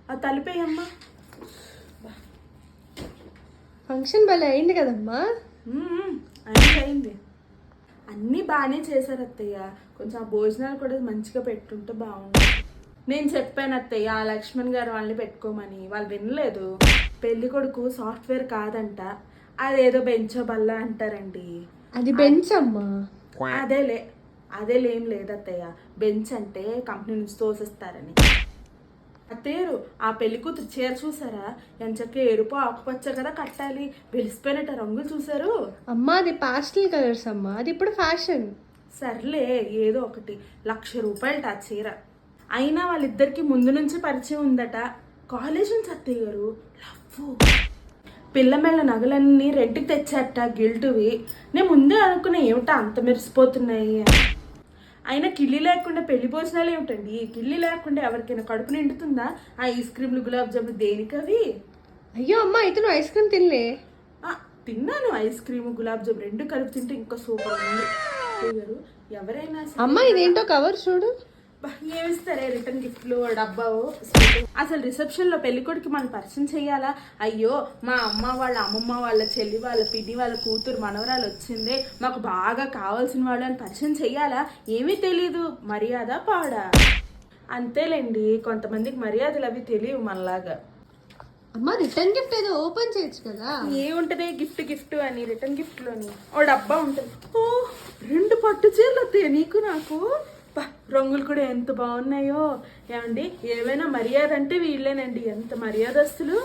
ఆ తలిపేయమ్మా. ఫంక్షన్ భలే అయింది కదమ్మా. అయింది. అన్నీ బాగానే చేశారు అత్తయ్య. కొంచెం ఆ భోజనాలు కూడా మంచిగా పెట్టుంటే బాగుంది. నేను చెప్పాను అత్తయ్య ఆ లక్ష్మణ్ గారు వాళ్ళని పెట్టుకోమని, వాళ్ళు వినలేదు. పెళ్లి కొడుకు సాఫ్ట్వేర్ కాదంట, అదేదో బెంచో బల్ల అంటారండి. అది బెంచ్ అమ్మా. అదేలేం లేదు అత్తయ్య. బెంచ్ అంటే కంపెనీ నుంచి తోసేస్తారని. అత్తయ్యరు ఆ పెళ్లి కూతురు చీర చూసారా? ఎంచక్క ఎరుపు ఆకుపచ్చ కదా కట్టాలి, వెలిసిపోయినట్టు రంగులు చూసారు. అమ్మా అది పాస్టల్ కలర్స్ అమ్మా, అది ఇప్పుడు ఫ్యాషన్. సర్లే ఏదో ఒకటి, 1,00,000 రూపాయలట ఆ చీర. అయినా వాళ్ళిద్దరికి ముందు నుంచి పరిచయం ఉందట. కాలేజ్ నుంచి అత్తయ్య గారు లవ్. పిల్ల మెళ్ళ నగలన్నీ రెంట్కి తెచ్చారట గిల్టువి. నేను ముందే అనుకున్నా ఏమిటా అంత మెరిసిపోతున్నాయి అని. అయినా కిళ్ళి లేకుండా పెళ్లి భోజనాలు ఏమిటండి? కిళ్ళి లేకుండా ఎవరికైనా కడుపు నిండుతుందా? ఆ ఐస్ క్రీమ్లు గులాబ్ జాములు దేనికవి? అయ్యో అమ్మా, అయితే నువ్వు ఐస్ క్రీమ్ తినలే? తిన్నాను. ఐస్ క్రీమ్ గులాబ్ జామ్ రెండు కలిపి తింటే ఇంకా సూపర్ ఉంది. గారు ఎవరైనా అమ్మా ఇదేంటో కవర్ చూడు. ఏమిస్తారే రిటర్న్ గిఫ్ట్లు డబ్బావు. అసలు రిసెప్షన్ లో పెళ్లి కొడుకు మనం పరిచయం చెయ్యాలా? అయ్యో మా అమ్మ వాళ్ళ అమ్మమ్మ వాళ్ళ చెల్లి వాళ్ళ పిన్ని వాళ్ళ కూతురు మనవరాలు వచ్చిందే, మాకు బాగా కావాల్సిన వాళ్ళు అని పరిచయం చెయ్యాలా? ఏమీ తెలీదు. మర్యాద పాడా అంతేలేండి. కొంతమందికి మర్యాదలు అవి తెలియవు మనలాగా. అమ్మా రిటర్న్ గిఫ్ట్ ఏదో ఓపెన్ చేయొచ్చు కదా. ఏముంటది గిఫ్ట్ అని రిటర్న్ గిఫ్ట్ లోని ఓ డబ్బా ఉంటుంది. ఓ 2 పట్టు చీరలు వస్తాయి నీకు నాకు. రంగులు కూడా ఎంత బాగున్నాయో. ఏమండి ఏమైనా మర్యాద అంటే వీళ్ళేనండి, ఎంత మర్యాదస్తులు.